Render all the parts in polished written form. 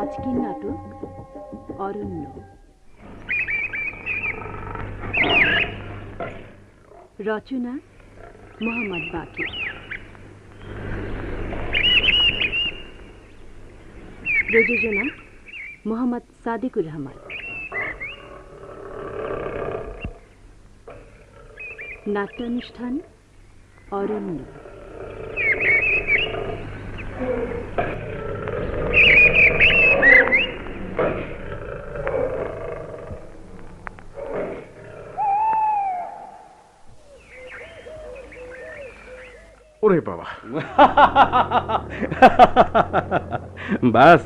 আজকের নাটক অরণ্য। রচনা মোহাম্মদ বাকির, প্রযোজনা মোহাম্মদ সাদিকুর রহমান, নাট্যানুষ্ঠান অরণ্য। ওরে বাবা, বাস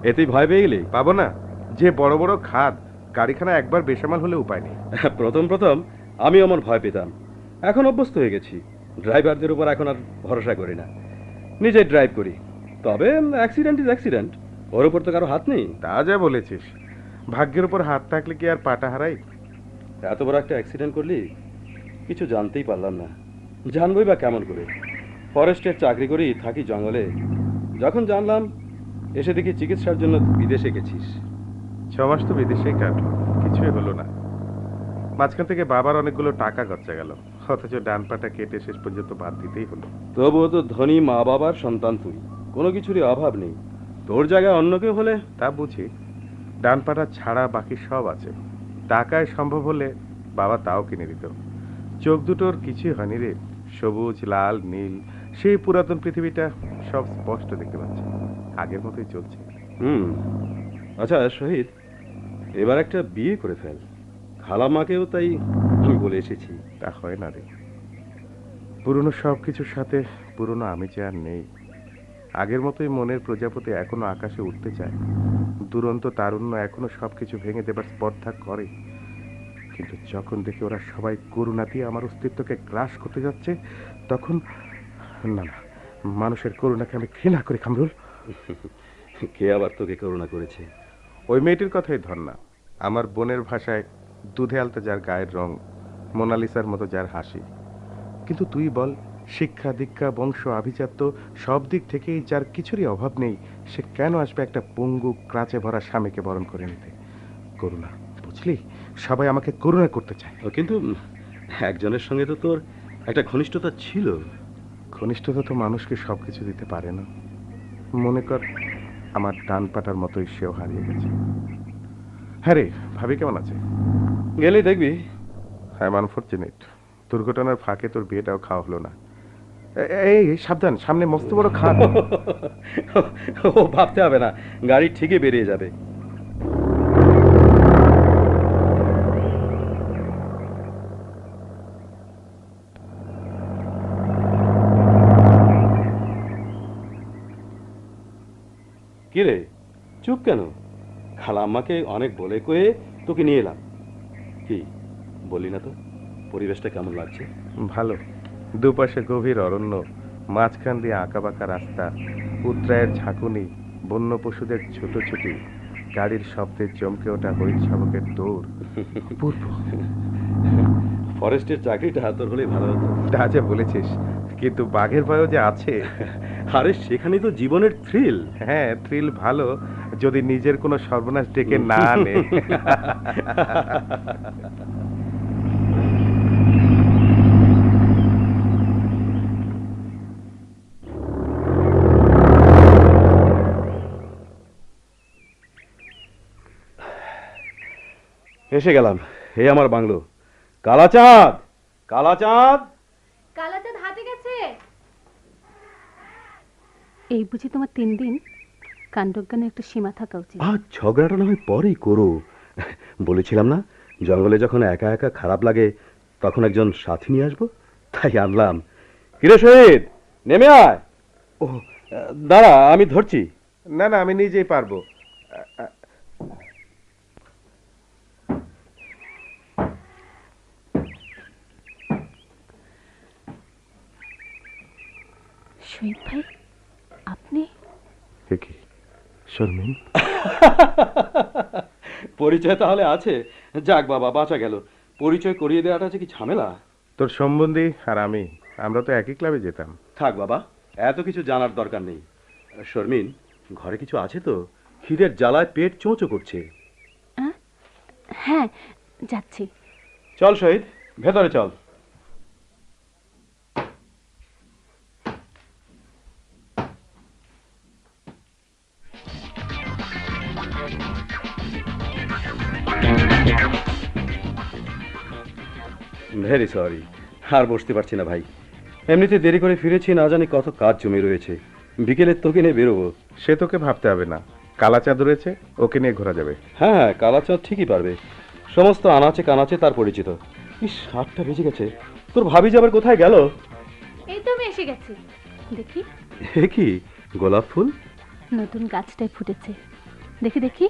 এতেই ভয় পেয়ে গেলি? পাবো না, যে বড় বড় খাদ, গাড়িখানা একবার বেসামাল হলে উপায় নেই। প্রথম প্রথম আমি আমার ভয় পেতাম, এখন অভ্যস্ত হয়ে গেছি। ড্রাইভারদের উপর এখন আর ভরসা করি না, নিজে ড্রাইভ করি। তবে অ্যাক্সিডেন্ট ইজ অ্যাক্সিডেন্ট, ওর উপর তো কারো হাত নেই। তা যা বলেছিস, ভাগ্যের উপর হাত থাকলে কি আর পাটা হারাই? এত বড় একটা অ্যাক্সিডেন্ট করলি, কিছু জানতেই পারলাম না। জানবই বা কেমন করে? ফরেস্টের চাকরি করি, থাকি জঙ্গলে। যখন জানলাম, এসে দেখি চিকিৎসার জন্য বিদেশে গেছিস। 6 মাস তো বিদেশেই কাটলো, কিছুই হলো না। মাঝখান থেকে বাবার অনেকগুলো টাকা খরচা গেল, অথচ ডান পাটা কেটে শেষ পর্যন্ত বাদ দিতেই হলো। তবুও তো ধনী মা বাবার সন্তান তুই, কোনো কিছুরই অভাব নেই। তোর জায়গায় অন্য কেউ হলে? তা বুঝি, ডান পাটা ছাড়া বাকি সব আছে। টাকায় সম্ভব হলে বাবা তাও কিনে দিত। চোখ দুটোর কিছুই হয়নি রে, সবুজ লাল নীল, সেই পুরাতন পৃথিবীটা সব স্পষ্ট দেখতে পাচ্ছি, আগের মতোই চলছে। আচ্ছা শহীদ, এবার একটা বিয়ে করে ফেল। খালাম্মাকেও তাই আমি বলে এসেছি। তা হয় না রে, পুরনো সব কিছুর সাথে পুরনো আমি যে আর নেই। আগের মতোই মনের প্রজাপতি এখনো আকাশে উঠতে চায়, দুরন্ত তারুণ্য এখনো সবকিছু ভেঙে দেবার স্পর্ধা করে। কিন্তু যখন দেখি ওরা সবাই করুণা দিয়ে আমার অস্তিত্বকে গ্রাস করতে যাচ্ছে, তখন না না, মানুষের করুণাকে আমি ঘৃণা করি কামরুল। কে আবার তোকে করুণা করেছে? ওই মেয়েটির কথাই ধর না, আমার বোনের ভাষায় দুধে আলতে যার গায়ের রং, মোনালিসার মতো যার হাসি। কিন্তু তুই বল, শিক্ষা দীক্ষা বংশ আভিজাত্য সব দিক থেকেই যার কিছুরই অভাব নেই, সে কেন আসবে একটা পঙ্গু ক্রাচে ভরা স্বামীকে বরণ করে নিতে? করুণা, বুঝলি, সবাই আমাকে করুণা করতে চায়। কিন্তু একজনের সঙ্গে তো তোর একটা ঘনিষ্ঠতা ছিল। ঘনিষ্ঠতা তো মানুষকে সবকিছু দিতে পারে না। মনে কর, আমার ডান পাটার মতোই সেও হারিয়ে গেছে। হ্যাঁ রে, ভাবি কেমন আছে? গেলেই দেখবি। হ্যাঁ, আনফরচুনেট, দুর্ঘটনার ফাঁকে তোর বিয়েটাও খাওয়া হলো না। এই সাবধান, সামনে মস্ত বড় খাদ। ও ভাবতে হবে না, গাড়ি ঠিকই বেরিয়ে যাবে। কি রে, চুপ কেন? খালাম্মাকে অনেক বলে কয়ে তোকে নিয়ে এলাম। কি বললি না তো? পরিবেশটা কেমন লাগছে? ভালো, দুপাশে গভীর অরণ্য, মাঝখান দিয়ে আঁকা বাঁকা রাস্তা, উত্তরায়ের ঝাঁকুনি, বন্য পশুদের ছুটোছুটি, গাড়ির শব্দে চমকে ওঠা হরিণ শাবকের দৌড়। অপূর্ব। ফরেস্টের চাকরিটা তোর হলেই ভালো হতো। তা যা বলেছিস, কিন্তু বাঘের ভয়ও যে আছে। আরে সেখানেই তো জীবনের থ্রিল। হ্যাঁ, থ্রিল ভালো, যদি নিজের কোনো সর্বনাশ ডেকে না আনে। এসে গেলাম, এই আমার বাংলো। কালাচাঁদ, কালাচাঁদ। কালাচাঁদ হাটে গেছে। এই বুঝি তোমার 3 দিন? কাণ্ডজ্ঞানের একটা সীমা থাকা উচিত। ঝগড়াটা না হয় পরেই করো। বলেছিলাম না, জঙ্গলে যখন একা একা খারাপ লাগে তখন একজন সাথী নিয়ে আসবো, তাই আনলাম। কিরে শহীদ, নেমে আয়। ও দাঁড়া, আমি ধরছি। না না, আমি নিজেই পারবো। শহীদ ভাই, আপনি? কি শর্মিন? পরিচয় তাহলে আছে? যাক বাবা, বাঁচা গেল। পরিচয় করিয়ে দেওয়াটা আছে কি ঝামেলা? তোর সম্বন্ধী আর আমরা তো একই ক্লাবে যেতাম। থাক বাবা, এত কিছু জানার দরকার নেই। শর্মিন, ঘরে কিছু আছে তো? খিদের জ্বালায় পেট চোঁচো করছে। হ্যাঁ, যাচ্ছি। চল শহীদ, ভেতরে চল। ভেরি সরি, আর বসতে পারছি না ভাই। এমনিতে দেরি করে ফিরেছি, না জানি কত কাজ জমে রয়েছে। বিকেলের তোকে নিয়ে বেরোবো। সে তোকে ভাবতে হবে না, কালা চাঁদ রয়েছে, ওকে নিয়ে ঘোরা যাবে। হ্যাঁ, কালাচাঁদ ঠিকই পারবে। সমস্ত আনাচে কানাচে তার পরিচিত। ইস, 7টা বেজে গেছে। তোর ভাবি যাবার কোথায় গেল? এই তো আমি এসে গেছি। দেখি, এ কি গোলাপ ফুল? নতুন গাছটায় ফুটেছে। দেখি দেখি।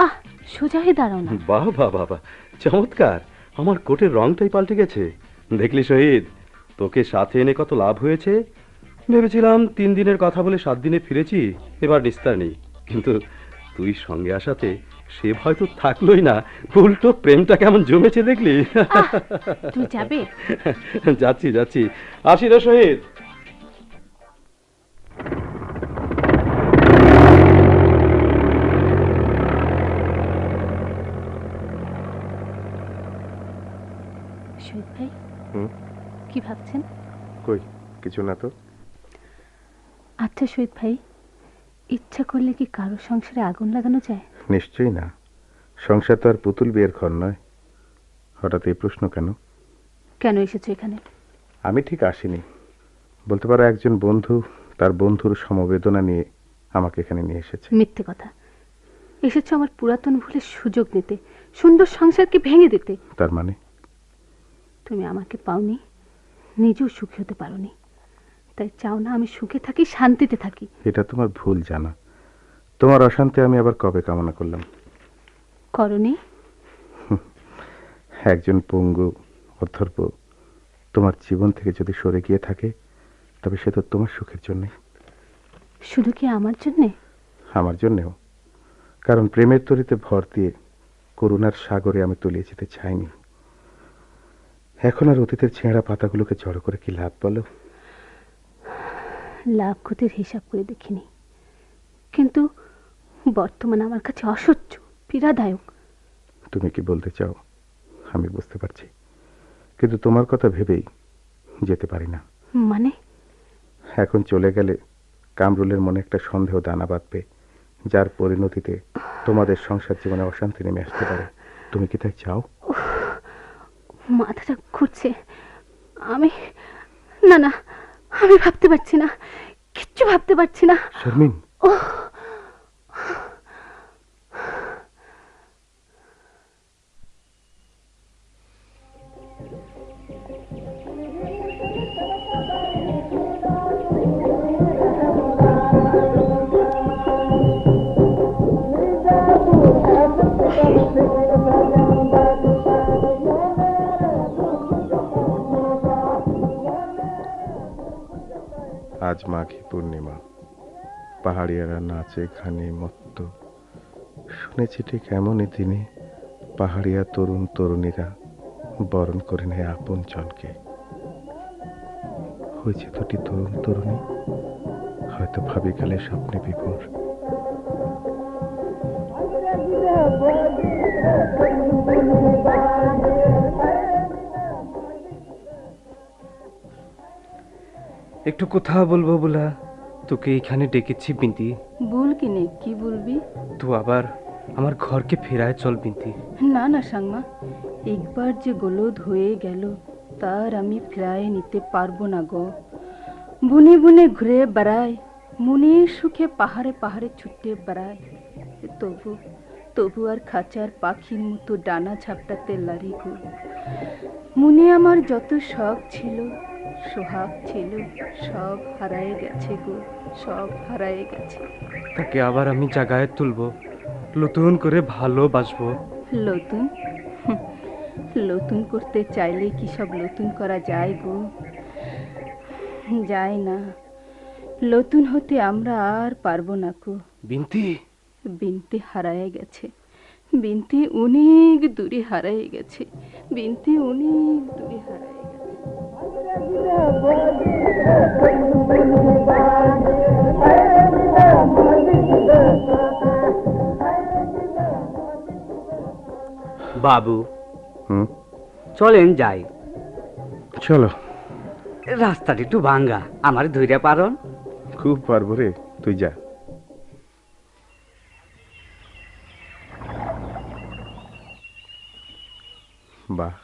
আহ, সোজা হয়ে দাঁড়াও না। বাহ বাহ বাহ বাহ, চমৎকার। আমার কোটের রংটাই পাল্টে গেছে। দেখলি শহীদ, তোকে সাথে এনে কত লাভ হয়েছে। ভেবেছিলাম 3 দিনের কথা বলে 7 দিনে ফিরেছি, এবার নিস্তার নেই। কিন্তু তুই সঙ্গে আসাতে সে হয়তো থাকলোই না, উল্টো প্রেমটা কেমন জমেছে দেখলি। তুই যাবে? যাচ্ছি যাচ্ছি, আসি রে শহীদ। শহীদ ভাই, হুম, কি ভাবছেন? কই কিছু না তো। আচ্ছা শহীদ ভাই, ইচ্ছা করলে কি কারো সংসারে আগুন লাগানো যায়? নিশ্চয়ই না, সংসার তো আর পুতুল বিয়ের ঘর নয়। হঠাৎ এই প্রশ্ন কেন? কেন এসেছো এখানে? আমি ঠিক আসিনি, বলতে পারো একজন বন্ধু তার বন্ধুর সমবেদনা নিয়ে আমাকে এখানে নিয়ে এসেছে। মিথ্যে কথা। এসেছো আমার পুরাতন ভুলের সুযোগ নিতে, সুন্দর সংসারকে ভেঙে দিতে। তার মানে? তুমি আমাকে পাওনি, নিজেও সুখী হতে পারোনি, তাই চাও না আমি সুখে থাকি, শান্তিতে থাকি। এটা তোমার ভুল জানা। তোমার অশান্তি আমি আবার কবে কামনা করলাম? করনি? একজন পঙ্গু অথর্ব তোমার জীবন থেকে যদি সরে গিয়ে থাকে, তবে সে তো তোমার সুখের জন্যে। শুধু কি আমার জন্যে? আমার জন্যেও। কারণ প্রেমের তরিতে ভর দিয়ে করুণার সাগরে আমি তলিয়ে যেতে চাইনি। এখন আর অতীতের ছেঁড়া পাতাগুলোকে জড়ো করে কি লাভ বলো? লাভ ক্ষতির হিসাব করে দেখিনি, কিন্তু বর্তমান আমার কাছে অসহ্য, পীড়াদায়ক। তুমি কি বলতে চাও আমি বুঝতে পারছি, কিন্তু তোমার কথা ভেবেই যেতে পারি না। মানে? এখন চলে গেলে কামরুলের মনে একটা সন্দেহ দানা বাঁধবে, যার পরিণতিতে তোমাদের সংসার জীবনে অশান্তি নেমে আসতে পারে। তুমি কি তাই চাও? মাথাটা ঘুরছে। আমি না না, আমি ভাবতে পারছি না, কিচ্ছু ভাবতে পারছি না। শর্মিন, আজ মাঘী পূর্ণিমা, পাহাড়িয়ারা নাচে গানে মত্ত। শুনেছি ঠিক এমনই দিনে পাহাড়িয়া তরুণ তরুণীরা বরণ করে নেয় আপন জনকে। হয়েছে দুটি তরুণ তরুণী, হয়তো ভাবি গেলে স্বপ্নে বিভোর। একটু কথা বলবো বলা তোকে এখানে ডেকেছি বিন্তি। বল কিনে, কি বলবি? তুই আবার আমার ঘরকে ফেরায় চল বিন্তি। না না সাংমা, একবার যে গোলদ হয়ে গেল তার আমি ফেরায় নিতে পারবো না গো। বুনে বুনে ঘুরে বেড়ায়, মনের সুখে পাহাড়ে পাহাড়ে ছুটে বেড়ায়। তবু তবু আর খাঁচার পাখির মতো ডানা ঝাপটাতে লারি গো। মনে আমার যত শখ ছিল, সোহাগ ছিল, সব হারায়ে গেছে গো, সব হারায়ে গেছে। তাকে আবার আমি জাগায় তুলবো, নতুন করে ভালোবাসবো। নতুন? হুঁ, নতুন করতে চাইলে কি সব নতুন করা যায় গো? যায় না। নতুন হতে আমরা আর পারবো না গো। বিন্তি, বিনতি হারায় গেছে, বিনতি অনেক দূরে হারায় গেছে, বিনতি অনেক দূরে হারায় গেছে। বাবু হুম, চলেন যাই, চলো। রাস্তাটা একটু ভাঙ্গা, আমার ধৈর্য পারন। খুব পারবো রে, তুই যা। বাহ,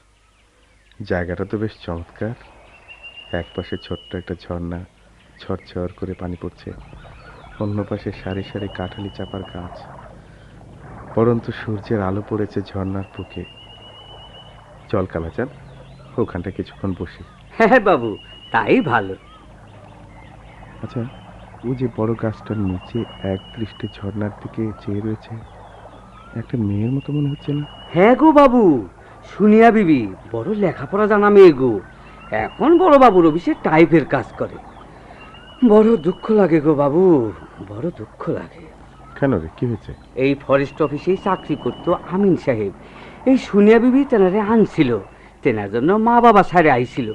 জায়গাটা তো বেশ চমৎকার। এক পাশে ছোট্ট একটা ঝর্ণা, ঝরঝর করে পানি পড়ছে, অন্য পাশে সারি সারি কাঁঠালি চাপার গাছ। পরন্তু সূর্যের আলো পড়েছে ঝর্ণার বুকে। চল কালাচাঁদ, ওখানটা কিছুক্ষণ বসি। হ্যাঁ বাবু, তাই ভালো। আচ্ছা, ওই যে বড় গাছটার নিচে এক দৃষ্টে ঝর্ণার দিকে চেয়ে রয়েছে একটা মেয়ের মতো মনে হচ্ছে না? হ্যাঁ গো বাবু, শুনিয়া বিবি বড় লেখাপড়া জানা মেয়ে গো, এখন বড় বাবুর অফিসে টাইপের কাজ করে। বড় দুঃখ লাগে গো বাবু, বড় দুঃখ লাগে। কেন রে, কি হয়েছে? এই ফরেস্ট অফিসেই চাকরি করতো আমিন সাহেব। এই শুনিয়া বিবি তেনারে আনছিল, তেনার জন্য মা বাবা সারে আইছিল।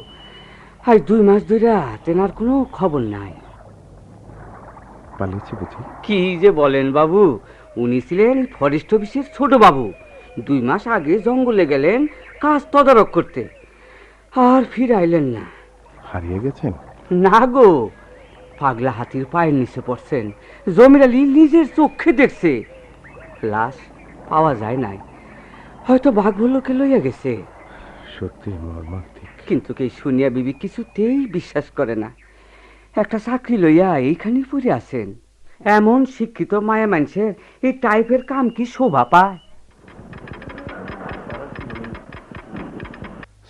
আজ 2 মাস ধরে তেনার কোনো খবর নাই। পালিয়েছে বুঝি? কি যে বলেন বাবু, উনি ছিলেন এই ফরেস্ট অফিসের ছোট বাবু। 2 মাস আগে জঙ্গলে গেলেন কাজ তদারক করতে, আর ফিরে আইলেন না। হারিয়ে গেছেন? না গো, পাগলা হাতির পায়ের নিচে পড়ছেন, জমির আলী নিজের চোখে দেখছে। লাশ পাওয়া যায় নাই, হয়তো বাঘগুলোকে লইয়া গেছে। সত্যি মর্মান্তিক। কিন্তু কে শুনিয়া বিবি কিছুতেই বিশ্বাস করে না। একটা চাকরি লইয়া এইখানে পড়ে আছেন, এমন শিক্ষিত মায়া মানুষের এই টাইপের কাম কি শোভা পায়?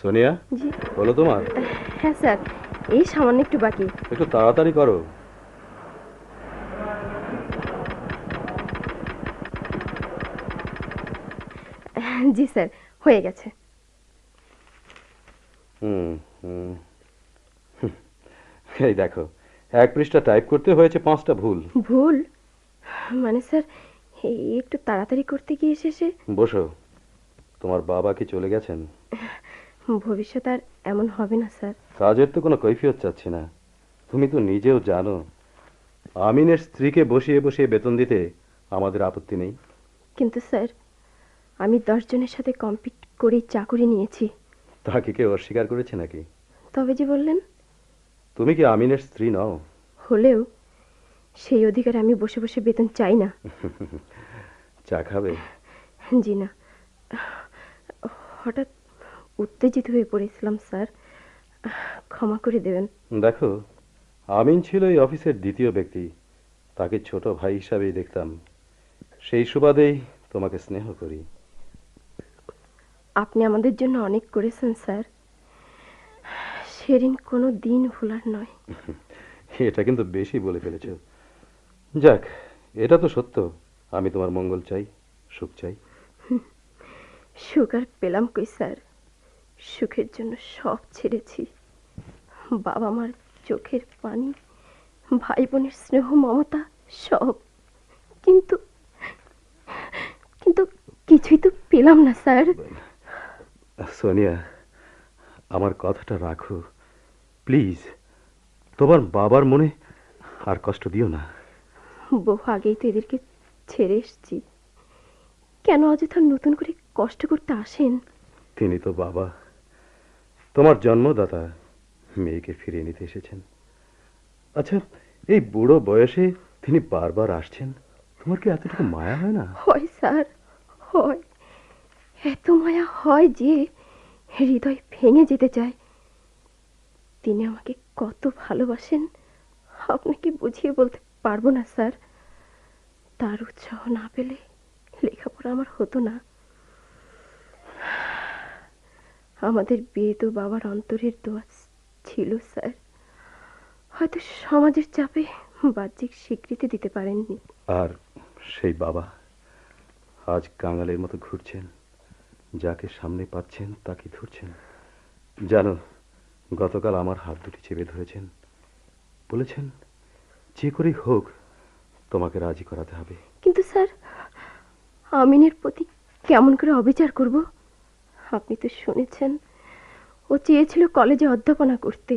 সোনিয়া, জি বলো তোমার। হ্যাঁ স্যার, এই সামান্য একটু বাকি। একটু তাড়াতাড়ি করো। জি স্যার, হয়ে গেছে। হুম হুম হুম। এই দেখো, 1 পৃষ্ঠা টাইপ করতে হয়েছে 5টা ভুল। ভুল? মানে স্যার, এই একটু তাড়াতাড়ি করতে গিয়ে শেষে। বসো। তোমার বাবা কি চলে গেছেন? ভবিষ্যৎ আর এমন হবে না স্যার। কাজের তো কোনো কৈফিয়ত চাচ্ছি না। তুমি তো নিজেও জানো, আমিনের স্ত্রীকে বসিয়ে বসিয়ে বেতন দিতে আমাদের আপত্তি নেই। কিন্তু স্যার, আমি 10 জনের সাথে কম্পিট করেই চাকরি নিয়েছি। তাকে কেউ অস্বীকার করেছে নাকি? তবে যে বললেন, তুমি কি আমিনের স্ত্রী নও? হলেও সেই অধিকার আমি বসে বসে বেতন চাই না। চা খাবে? জি না, হঠাৎ উত্তেজিত হয়ে পড়েছিলাম স্যার, ক্ষমা করে দেবেন। দেখো, আমিন ছিল এই অফিসের দ্বিতীয় ব্যক্তি, তাকে ছোট ভাই হিসাবেই দেখতাম। সেই সুবাদেই তোমাকে স্নেহ করি। আপনি আমাদের জন্য অনেক করেছেন স্যার, সেদিন কোনো দিন ভোলার নয়। এটা কিন্তু বেশি বলে ফেলেছ। যাক, এটা তো সত্য। আমি তোমার মঙ্গল চাই, সুখ চাই। সুখ আর পেলাম কই স্যার, সুখের জন্য সব ছেড়েছি। বাবা মার চোখের পানি, ভাই বোনের স্নেহ মমতা, সব। কিন্তু কিন্তু কিছুই তো পেলাম না স্যার। সোনিয়া, আমার কথাটা রাখো প্লিজ। তোমার বাবার মনে আর কষ্ট দিও না। বহু আগেই তো এদেরকে ছেড়ে এসছি, কেন অযথা নতুন করে কষ্ট করতে আসেন? তিনি তো বাবা, তোমার জন্মদাতা, মেয়েকে ফিরিয়ে নিতে এসেছেন। আচ্ছা, এই বুড়ো বয়সে তিনি বারবার আসছেন, তোমার কি এতটুকু মায়া হয় না? হয় স্যার, হয়। এত মায়া হয় যে হৃদয় ভেঙে যেতে চায়। তিনি আমাকে কত ভালোবাসেন আপনাকে বুঝিয়ে বলতে পারবো না স্যার। তার উৎসাহ না পেলে লেখাপড়া আমার হতো না। আমাদের বিয়ে তো বাবার অন্তরের দোয়া ছিল স্যার, হয়তো সমাজের চাপে বাহ্যিক স্বীকৃতি দিতে পারেননি। আর সেই বাবা আজ কাঙালের মতো ঘুরছেন, যাকে সামনে পাচ্ছেন তাকে ধরছেন। জানো, গতকাল আমার হাত দুটি চেপে ধরেছেন, বলেছেন যে করেই হোক তোমাকে রাজি করাতে হবে। কিন্তু স্যার, আমিনের প্রতি কেমন করে অবিচার করব? আপনি তো শুনেছেন ও চেয়েছিল কলেজে অধ্যাপনা করতে।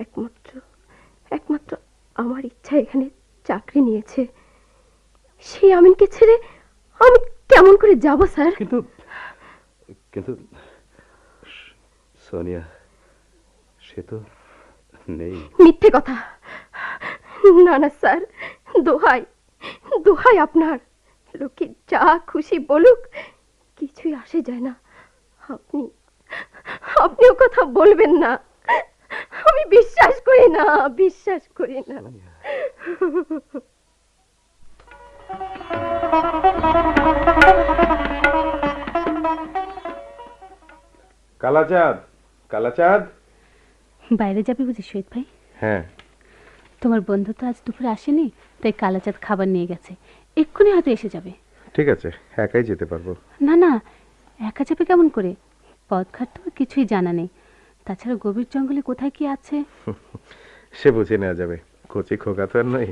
একমাত্র একমাত্র আমার ইচ্ছা এখানে চাকরি নিয়েছে। সেই আমিনকে ছেড়ে আমি কেমন করে যাব স্যার? কিন্তু কিন্তু সোনিয়া সে তো নেই। মিথ্যে কথা। না না স্যার, দোহাই দোহাই আপনার, লোকে যা খুশি বলুক, কিছুই আসে যায় না। আপনি আপনিও কথা বলবেন না। আমি বিশ্বাস করি না, বিশ্বাস করি না। কালাচাঁদ, কালাচাঁদ। বাইরে যাবে বুঝি শহীদ ভাই? হ্যাঁ। তোমার বন্ধু তো আজ দুপুরে আসেনি, তাই কালাচাঁদ খাবার নিয়ে গেছে। এক্ষুনি হয়তো এসে যাবে। ঠিক আছে, একাই যেতে পারবো। না না, একা যাবে কেমন করে? পথঘাট তো কিছুই জানা নেই। তাছাড়া গভীর জঙ্গলে কোথায় কি আছে সে বুঝে নেওয়া যাবে। কচি খোকা তো আর নয়।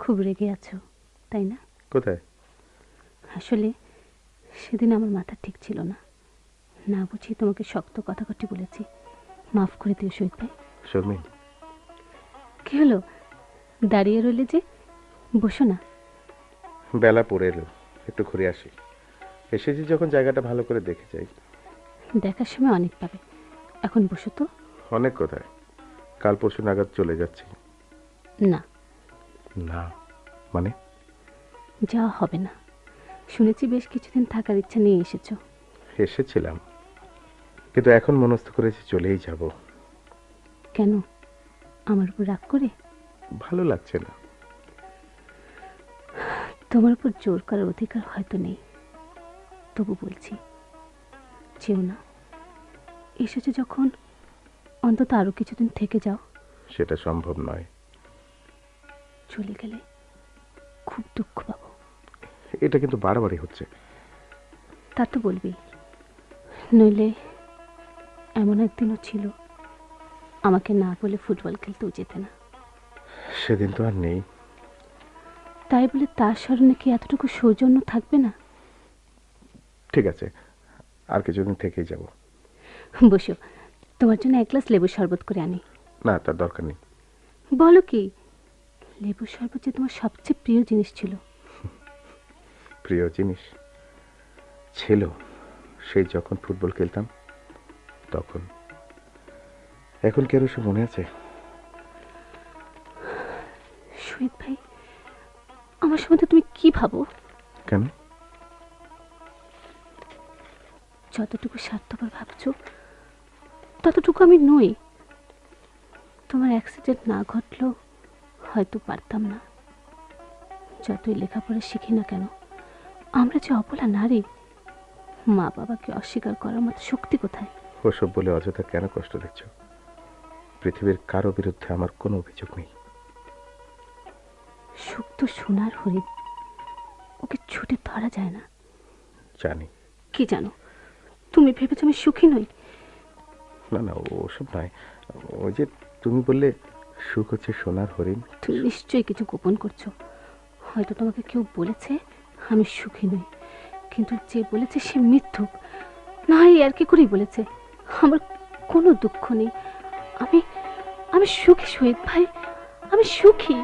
খুব রেগে আছো তাই না? কোথায়? আসলে সেদিন আমার মাথা ঠিক ছিল না, না বুঝি তোমাকে শক্ত কথাকাটি বলেছি। মাফ করে দিও শহীদ ভাই। শর্মিন, কি হলো, দাঁড়িয়ে রইলে যে? বসো না। বেলা পড়ে এলো, একটু ঘুরে আসি। এসেছি যখন জায়গাটা ভালো করে দেখে যাই। দেখার সময় অনেক পাবে, এখন বসো তো। অনেক কোথায়, কাল পরশু নাগাদ চলে যাচ্ছি। না না মানে? যাওয়া হবে না। শুনেছি বেশ কিছুদিন থাকার ইচ্ছা নিয়ে এসেছো। এসেছিলাম, কিন্তু এখন মনস্থ করেছি চলেই যাব। কেন, আমার উপর রাগ করে? ভালো লাগছে না। তোমার উপর জোর করার অধিকার হয়তো নেই, তবু বলছি যেও না। এসেছো যখন অন্তত আরো কিছুদিন থেকে যাও। সেটা সম্ভব নয়। চলে গেলে খুব দুঃখ পাবো। এটা কিন্তু বাড়াবাড়ি হচ্ছে। তা তো বলবি, নইলে এমন একদিনও ছিল আমাকে না বলে ফুটবল খেলতেও যেতে না। সেদিন তো আর নেই। তাই বলে তার স্মরণে কি এতটুকু সৌজন্য থাকবে না? ঠিক আছে, আর কিছুদিন থেকেই যাব। বসো, তোমার জন্য এক গ্লাস লেবু শরবত করে আনি। না, তার দরকার নেই। বলো কি, লেবু শরবত যে তোমার সবচেয়ে প্রিয় জিনিস ছিল। প্রিয় জিনিস ছিল সেই যখন ফুটবল খেলতাম তখন। এখন কেন সে মনে আছে? শহীদ ভাই, আমার সম্বন্ধে তুমি কি ভাবো? কেন? যতটুকু স্বার্থপর ভাবছো ততটুকু আমি নই। তোমার অ্যাক্সিডেন্ট না ঘটলেও হয়তো পারতাম না। যতই লেখাপড়া শিখি না কেন, আমরা যে অবলা নারী, মা বাবাকে অস্বীকার করার মতো শক্তি কোথায়? ওসব বলে অযথা কেন কষ্ট দিচ্ছ? পৃথিবীর কারো বিরুদ্ধে আমার কোনো অভিযোগ নেই। সুখ তো সোনার হরিণ, ওকে ছুটে ধরা যায় না। জানি। কি জানো? তুমি ভেবেছো আমি সুখী নই? না না, ওসব নয়। ওই যে তুমি বললে সুখ হচ্ছে সোনার হরিণ। তুমি নিশ্চয়ই কিছু গোপন করছো। হয়তো তোমাকে কেউ বলেছে আমি সুখী নই, কিন্তু যে বলেছে সে মিথ্যুক। না হয় আর কি করেই বলেছে। আমার কোনো দুঃখ নেই। আমি আমি সুখী শহীদ ভাই, আমি সুখী।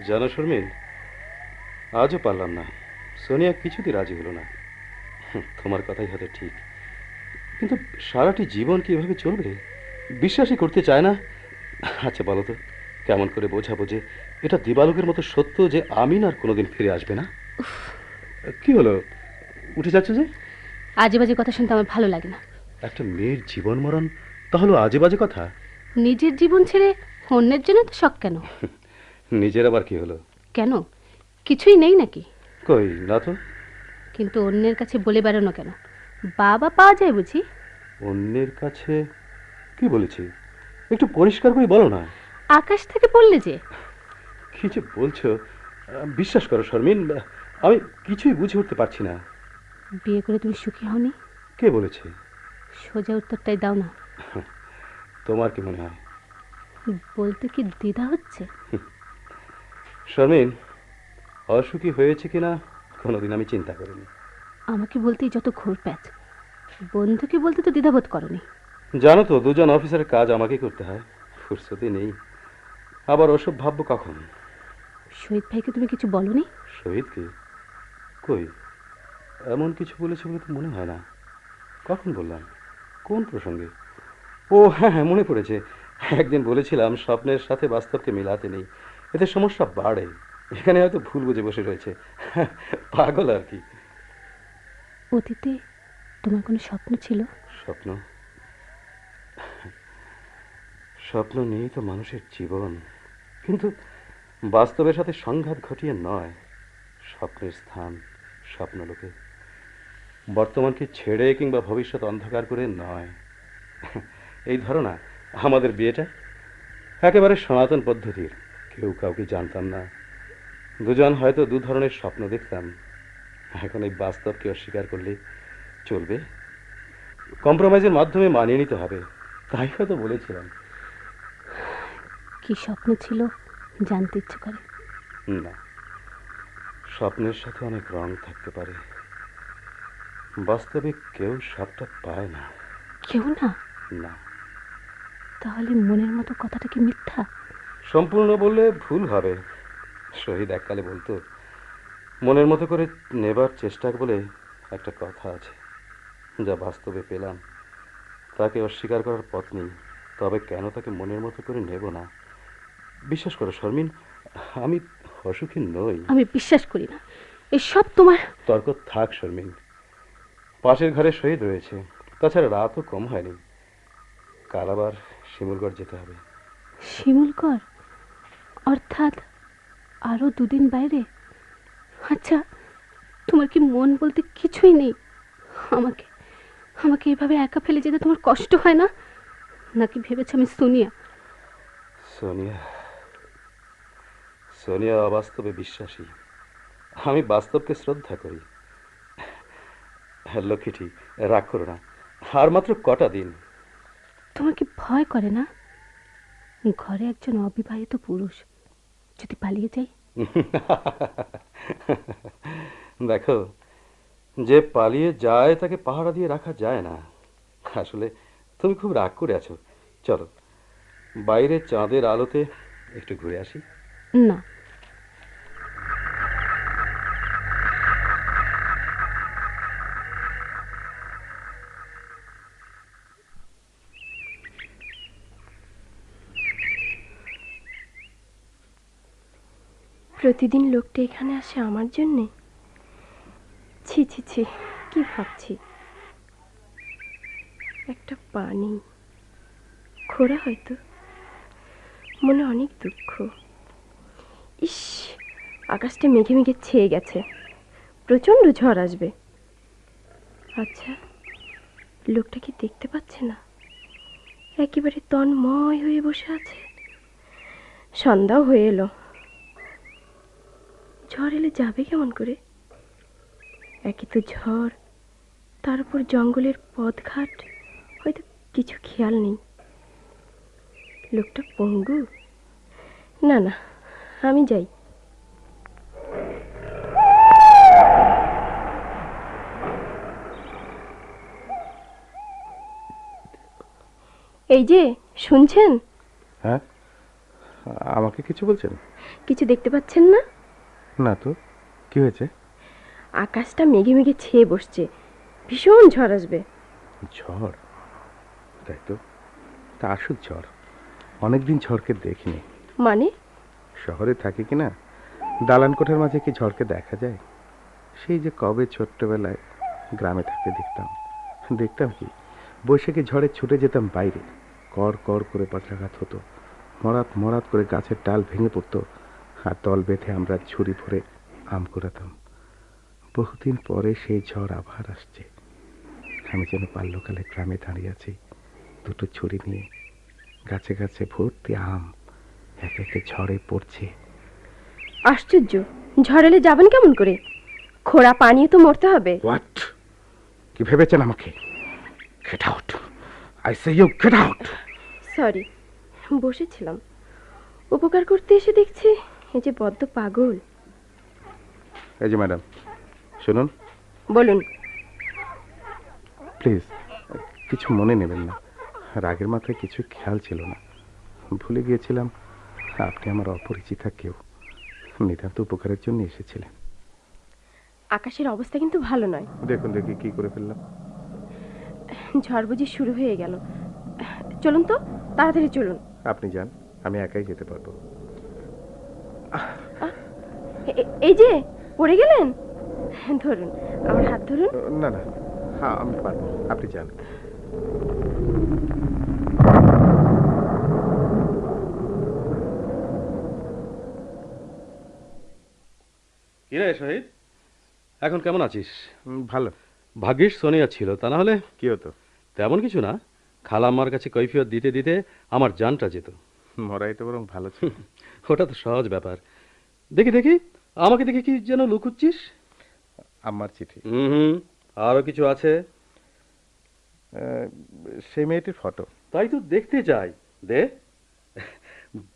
জানো শর্মিন, আজও পারলাম না। সোনিয়া কিছুতেই রাজি হলো না। তোমার কথাই হয়তো ঠিক, কিন্তু সারাটি জীবন কি এভাবে চলবে? বিশ্বাসই করতে চায় না। আচ্ছা বলো তো, কেমন করে বোঝাবো যে এটা দিবালোকের মতো সত্য যে আমিন আর কোনোদিন ফিরে আসবে না? কি হলো, উঠে যাচ্ছে যে? আজে বাজে কথা শুনতে আমার ভালো লাগে না। একটা মেয়ের জীবন মরণ তাহলে আজে বাজে কথা? নিজের জীবন ছেড়ে অন্যের জন্য তো শখ কেন? নিজের আবার কি হলো? কেন, কিছুই নেই নাকি? কই না তো। কিন্তু অন্যের কাছে বলে বেড়ানো কেন? বাবা পাওয়া যায় বুঝি? অন্যের কাছে কি বলেছি? একটু পরিষ্কার করে বলো না। আকাশ থেকে পড়লে যে? কি যে বলছো, বিশ্বাস করো শর্মিন, আমি কিছুই বুঝে উঠতে পারছি না। বিয়ে করে তুমি সুখী হওনি? কে বলেছে? সোজা উত্তরটাই দাও না। তোমার কি মনে হয়? বলতে কি দ্বিধা হচ্ছে? শর্মিন, অসুখী হয়েছে কিনা কোনোদিন আমি চিন্তা করিনি। আমাকে বলতেই যত ঘুরপ্যাচ, বন্ধুকে বলতে তো দ্বিধাবোধ করনি। জানো তো, দুজন অফিসারের কাজ আমাকেই করতে হয়, ফুরসতি নেই। আবার ওসব ভাববো কখন? শহীদ ভাইকে তুমি কিছু বলনি? শহীদ কি? কই, এমন কিছু বলেছে বলে তো মনে হয় না। কখন বললাম? কোন প্রসঙ্গে? ও হ্যাঁ হ্যাঁ, মনে পড়েছে। একদিন বলেছিলাম স্বপ্নের সাথে বাস্তবকে মেলাতে নেই, এতে সমস্যা বাড়ে। এখানে হয়তো ভুল বুঝে বসে রয়েছে। পাগল আর কি। অতীতে তোমার কোনো স্বপ্ন ছিল? স্বপ্ন? স্বপ্ন নিয়েই তো মানুষের জীবন, কিন্তু বাস্তবের সাথে সংঘাত ঘটিয়ে নয়। স্বপ্নের স্থান স্বপ্নলোকে, বর্তমানকে ছেড়ে কিংবা ভবিষ্যৎ অন্ধকার করে নয়। এই ধারণা আমাদের বিয়েটা একেবারে সনাতন পদ্ধতির। কেউ কাউকে জানতাম না, দুজন হয়তো দু ধরনের স্বপ্ন দেখতাম। এখন এই বাস্তবকে অস্বীকার করলে চলবে? কম্প্রোমাইজের মাধ্যমে মানিয়ে নিতে হবে, তাই হয়তো বলেছিলাম। কি স্বপ্ন ছিল জানতে ইচ্ছে করে। না, স্বপ্নের সাথে অনেক রং থাকতে পারে, বাস্তবে কেউ সবটা পায় না। কেউ না? না, তাহলে মনের মতো কথাটা কি মিথ্যা? সম্পূর্ণ বললে ভুল হবে। শহীদ এককালে বলতো, মনের মতো করে নেবার চেষ্টা বলে একটা কথা আছে, যা বাস্তবে পেলাম। তাকে অস্বীকার করার পথ নেই, তবে কেন তাকে মনের মতো করে নেব না? বিশ্বাস করো শর্মিন, আমি অসুখী নই। আমি বিশ্বাস করি না, এসব তোমার। তর্ক থাক শর্মিন, পাশের ঘরে শহীদ রয়েছে, তাছাড়া রাতও কম হয়নি। কাল আবার শিমুলগড় যেতে হবে। শিমুলগড়? অর্থাৎ আরো দুদিন বাইরে? আচ্ছা, তোমার কি মন বলতে কিছুই নেই? আমাকে আমাকে এভাবে একা ফেলে যেতে তোমার কষ্ট হয় না? নাকি ভেবেছ আমি সোনিয়া? সোনিয়া? সোনিয়া অবাস্তবে বিশ্বাসী, আমি বাস্তবকে শ্রদ্ধা করি। লক্ষ্মীটি, রাগ করো না, আর মাত্র কটা দিন। তোমার কি ভয় করে না? ঘরে একজন অবিবাহিত পুরুষ, যদি পালিয়ে যাই? দেখো, যে পালিয়ে যায় তাকে পাহারা দিয়ে রাখা যায় না। আসলে তুমি খুব রাগ করে আছো। চলো বাইরে চাঁদের আলোতে একটু ঘুরে আসি। না। প্রতিদিন লোকটা এখানে আসে আমার জন্যে? ছি ছি ছি, কি ভাবছি? একটা পানি খোঁড়া হয়তো, মনে অনেক দুঃখ। ইস, আকাশটা মেঘে মেঘে ছেয়ে গেছে, প্রচণ্ড ঝড় আসবে। আচ্ছা, লোকটা কি দেখতে পাচ্ছে না? একেবারে তন্ময় হয়ে বসে আছে। সন্ধ্যাও হয়ে এলো, ঝড় এলে যাবে কেমন করে? একে তো ঝড়, তার উপর জঙ্গলের পথঘাট, হয়তো কিছু খেয়াল নেই। লোকটা পঙ্গু। না না, আমি যাই। এই যে, শুনছেন? হ্যাঁ, আমাকে কিছু বলছেন? কিছু দেখতে পাচ্ছেন না? না তো, কি হয়েছে? আকাশটা মেঘে মেঘে ছেয়ে বসছে, ভীষণ ঝড় আসবে। ঝড়? তাই তো, তা আসুক ঝড়। অনেকদিন ঝড়কে দেখিনি। মানে? শহরে থাকি কিনা, দালান কোঠার মাঝে কি ঝড়কে দেখা যায়? সেই যে কবে ছোট্টবেলায় গ্রামে থাকতে দেখতাম কি বৈশাখী ঝড়ে ছুটে যেতাম বাইরে, কর কর করে পত্রাঘাত হতো, মরাত মরাত করে গাছের ডাল ভেঙে পড়তো, আর দল বেঁধে আমরা ঝুড়ি ভরে আম কুড়াতাম। বহুদিন পরে সেই ঝড় আবার আসছে। আমি যেন বাল্যকালে গ্রামে দাঁড়িয়ে আছি, দুটো ছুরি নিয়ে, গাছে গাছে ভর্তি আম এক একে ঝড়ে পড়ছে। আশ্চর্য, ঝড় এলে যাবেন কেমন করে? খোঁড়া পানিয়ে তো মরতে হবে। হোয়াট? কি ভেবেছেন আমাকে? Get out, I say you get out. Sorry, বসেছিলাম। উপকার করতে এসে দেখছি এই যে বড্ড পাগল। এই যে ম্যাডাম, শুনুন, বলুন। প্লিজ কিছু মনে নেবেন না। রাগের মাথায় কিছু খেয়াল ছিল না, ভুলে গিয়েছিলাম আপনি আমার অপরিচিতা কেউ, নিতান্ত উপকারের জন্য এসেছিলেন। আকাশের অবস্থা কিন্তু ভালো নয়। দেখুন দেখি কি করে ফেললাম। ঝড় বুঝি শুরু হয়ে গেল। চলুন তো, তাড়াতাড়ি চলুন। আপনি যান, আমি একাই যেতে পারবো। এই যে পড়ে গেলেন, ধরুন আমার হাত ধরুন। না না, হ্যাঁ আমি পারবো, আপনি যান। কিরে শহীদ, এখন কেমন আছিস? ভালো। ভাগ্যিস সোনিয়া ছিল, তা না হলে কি হতো? তেমন কিছু না, খালাম্মার কাছে কৈফিয়ত দিতে দিতে আমার জানটা যেত। মরাই তো বরং ভালো ছিল। ওটা তো সহজ ব্যাপার। দেখি দেখি, আমাকে দেখে কি যেন লুকুচ্ছিস? আমার চিঠি। হুম, আরো কিছু আছে? সেই মেয়েটির ফটো। তাই তো দেখতে চাই, দে।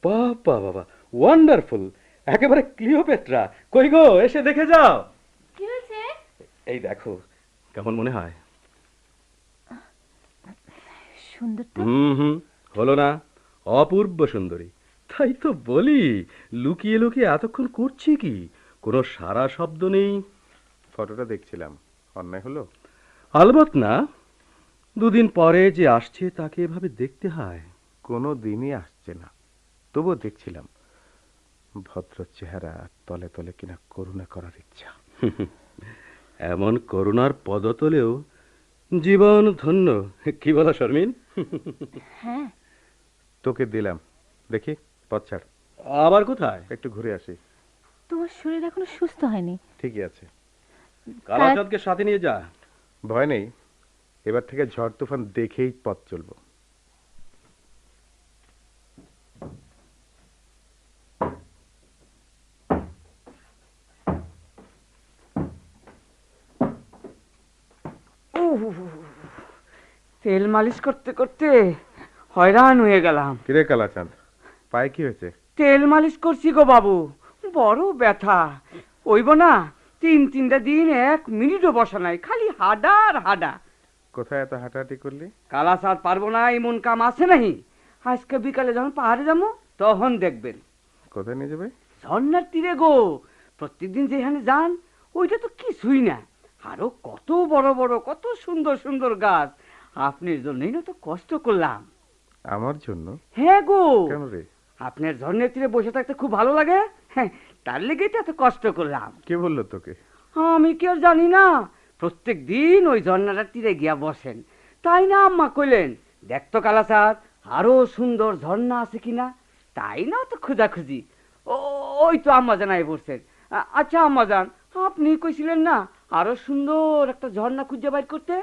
বাবা বাবা, ওয়ান্ডারফুল, একেবারে ক্লিওপেট্রা। কই গো, এসে দেখে যাও। কি হয়েছে? এই দেখো, কেমন মনে হয়? সুন্দর তো। হুম, হলো না? অপূর্ব সুন্দরী। তাই তো বলি, লুকিয়ে লুকিয়ে এতক্ষণ করছি কি? কোনো সারা শব্দ নেই। ফটোটা দেখছিলাম, অন্যায় হলো? আলবত না, দুদিন পরে যে আসছে তাকে এভাবে দেখতে হয়। কোনো দিনই আসছে না, তবুও দেখছিলাম। ভদ্র চেহারা, তলে তলে কিনা করুণা করার ইচ্ছা। এমন করুণার পদতলেও জীবন ধন্য, কি বলো শর্মিন? হ্যাঁ, তোকে দিলাম, দেখি পথ ছাড়। আবার কোথায়? একটু ঘুরে আসি। তোমার শরীর এখনো সুস্থ হয়নি। ঠিকই আছে। কালাচাঁদকে সাথে নিয়ে যা। ভয় নেই, এবার থেকে ঝড় তুফান দেখেই পথ চলবো। তেল মালিশ করতে করতে হয়রান হয়ে গেলাম। কিরে কালাচাঁদ, পায়ে কি হয়েছে? তেল মালিশ করছি গো বাবু, বড় ব্যথা। হইব না, তিনটা দিন 1 মিনিটও বসা নাই, খালি হাডা আর হাডা। কোথায় এত হাঁটাহাঁটি করলি? কালাসাদ পারবো না এমন কাম আছে নাহি। আজকে বিকালে যখন পাহাড়ে যাবো তখন দেখবেন। কোথায় নিয়ে যাবে? ঝর্ণার তীরে গো, প্রত্যেকদিন যেখানে যান ওইটা তো কিছুই না। আরো কত বড় বড়, কত সুন্দর সুন্দর গাছ। আপনার জন্যই না তো কষ্ট করলাম। আমার জন্য? হ্যাঁ গো, কেন রে? আপনার ঝর্ণার তীরে বসে থাকতে খুব ভালো লাগে। হ্যাঁ, তার লেগেই তো এত কষ্ট করলাম। কে বললো তোকে? আমি কি আর জানি না, প্রত্যেক দিন ওই ঝর্ণাটার তীরে গিয়া বসেন। তাই না আম্মা কইলেন, দেখতো কালাসাদ আরো সুন্দর ঝর্ণা আছে কিনা। তাই না তো খোঁজাখুঁজি। ওই তো আম্মা জানাই বসছেন। আচ্ছা আম্মা জান, আপনি কইছিলেন না আরো সুন্দর একটা ঝর্ণা খুঁজে বাইর করতে?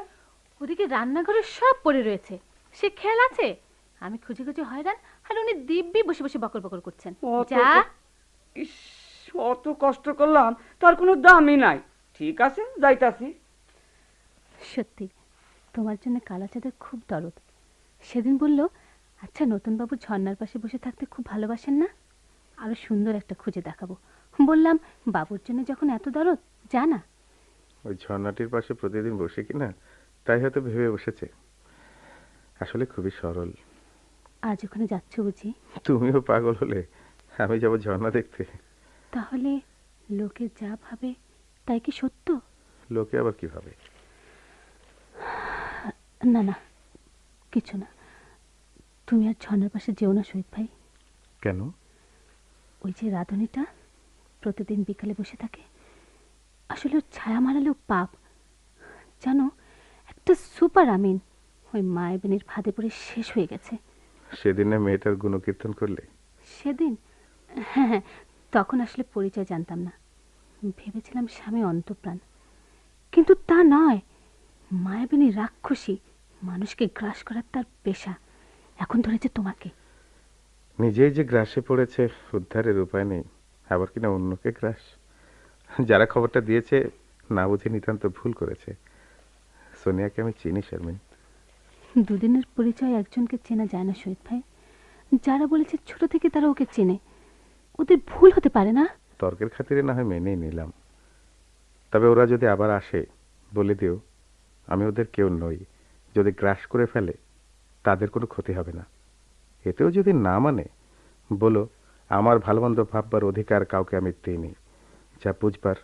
ওদিকে রান্নাঘরে সব পড়ে রয়েছে, সে খেয়াল আছে? আমি খুঁজে খুঁজে হয়রান, আর উনি দিব্যি বসে বসে বকর বকর করছেন। অত যা। ইস, অত কষ্ট করলাম, তার কোনো দামই নাই। ঠিক আছে, যাইতাছি। সত্যি তোমার জন্য কালাচাঁদের খুব দরদ। সেদিন বলল, আচ্ছা নতুন বাবু ঝর্ণার পাশে বসে থাকতে খুব ভালোবাসেন না, আরো সুন্দর একটা খুঁজে দেখাবো। বললাম, বাবুর জন্য যখন এত দরদ, জানা। ওই ঝর্ণাটির পাশে প্রতিদিন বসে কিনা, তাই হয়তো ভেবে বসেছে। আসলে খুবই সরল। আজ ওখানে যাচ্ছ বুঝি? তুমিও পাগল হলে আমি যাব ঝর্ণা দেখতে? তাহলে লোকে যা ভাবে তাই কি সত্য? লোকে আবার কি ভাবে? না না, কিছু না। তুমি আর ঝর্ণার পাশে যেও না শহীদ ভাই। কেন? ওই যে রাধুনিটা প্রতিদিন বিকালে বসে থাকে, আসলে ওর ছায়া মারালেও পাপ জানো। একটা সুপার আমিন ওই মায়াবিনীর ফাঁদে পড়ে শেষ হয়ে গেছে। সেদিন না মেয়েটার গুণকীর্তন করলে? সেদিন? হ্যাঁ হ্যাঁ, তখন আসলে পরিচয় জানতাম না, ভেবেছিলাম স্বামী অন্তঃপ্রাণ, কিন্তু তা নয়। মায়াবিনী রাক্ষসী, মানুষকে গ্রাস করার তার পেশা। এখন ধরেছে তোমাকে। নিজেই যে গ্রাসে পড়েছে, উদ্ধারের উপায় নেই, আবার কিনা অন্যকে গ্রাস। যারা খবরটা দিয়েছে না বুঝে নিতান্ত ভুল করেছে। সোনিয়াকে আমি চিনি শারমিন। দুদিনের পরিচয় একজনকে চেনা যায় না শহীদ ভাই। যারা বলেছে ছোট থেকে তারা ওকে চেনে, ওদের ভুল হতে পারে না। তর্কের খাতিরে না হয় মেনেই নিলাম, তবে ওরা যদি আবার আসে বলে দিও আমি ওদের কেউ নই। যদি গ্রাস করে ফেলে তাদের কোনো ক্ষতি হবে না। এতেও যদি না মানে বলো আমার ভালো মন্দ ভাববার অধিকার কাউকে আমি দিইনি, যা বুঝবার